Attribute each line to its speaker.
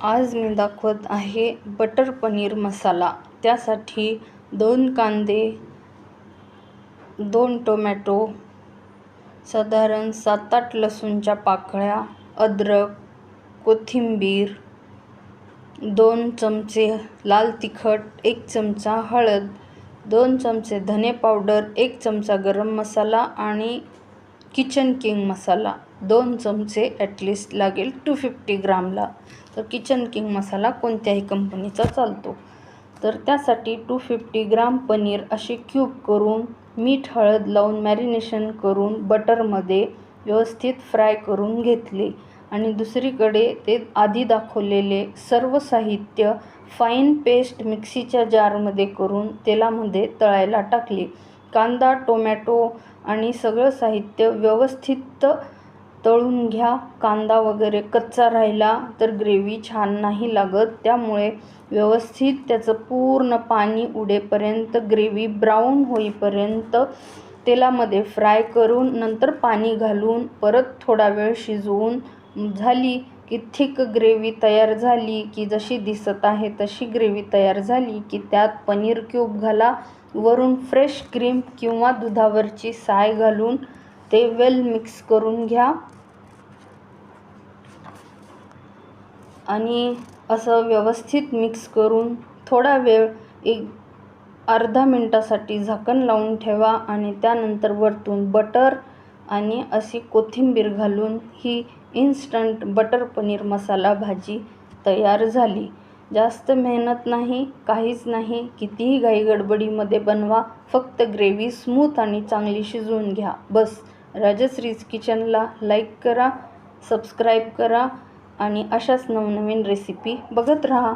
Speaker 1: आज मी दाखवत आहे बटर पनीर मसाला। त्यासाठी 2 कांदे, 2 टोमॅटो, साधारण 7-8 लसूणच्या पाकळ्या, अद्रक, कोथिंबीर, 2 चमचे लाल तिखट, 1 चमचा हळद, 2 चमचे धने पावडर, 1 चमचा गरम मसाला आणि किचन किंग मसाला 2 चमचे ॲटलिस्ट लागेल 250 ग्रामला। तर किचन किंग मसाला कोणत्याही कंपनीचा चालतो। तर त्यासाठी 250 ग्राम पनीर असे क्यूब करून मीठ हळद लावून मॅरिनेशन करून बटरमध्ये व्यवस्थित फ्राय करून घेतले आणि दुसरीकडे ते आधी दाखवलेले सर्व साहित्य फाईन पेस्ट मिक्सीच्या जारमध्ये करून तेलामध्ये तळायला टाकले। कांदा, टोमॅटो आणि सगळं साहित्य व्यवस्थित तळून घ्या। कांदा वगैरे कच्चा राहिला तर ग्रेव्ही छान नाही लागत, त्यामुळे व्यवस्थित त्याचं पूर्ण पाणी उडेपर्यंत ग्रेव्ही ब्राऊन होईपर्यंत तेलामध्ये फ्राय करून नंतर पाणी घालून परत थोडा वेळ शिजवून झाली की थिक ग्रेव्ही तयार झाली की जशी दिसत आहे तशी ग्रेव्ही तयार झाली की त्यात पनीर क्यूब घाला, वरून फ्रेश क्रीम किंवा दुधावरची साय घालून ते वेल मिक्स करून घ्या आणि असं व्यवस्थित मिक्स करून थोडा वेळ एक अर्धा मिनटासाठी झाकण लावून ठेवा आणि त्यानंतर वरतून बटर आणि अशी कोथिंबीर घालून ही इन्स्टंट बटर पनीर मसाला भाजी तयार झाली। जास्त मेहनत नाही, काहीच नाही, कितीही घाई गडबडीमध्ये बनवा, फक्त ग्रेव्ही स्मूथ आणि चांगली शिजवून घ्या बस। राजश्रीज किचनला लाईक करा, सबस्क्राईब करा आणि अशाच नवनवीन रेसिपी बघत राहा।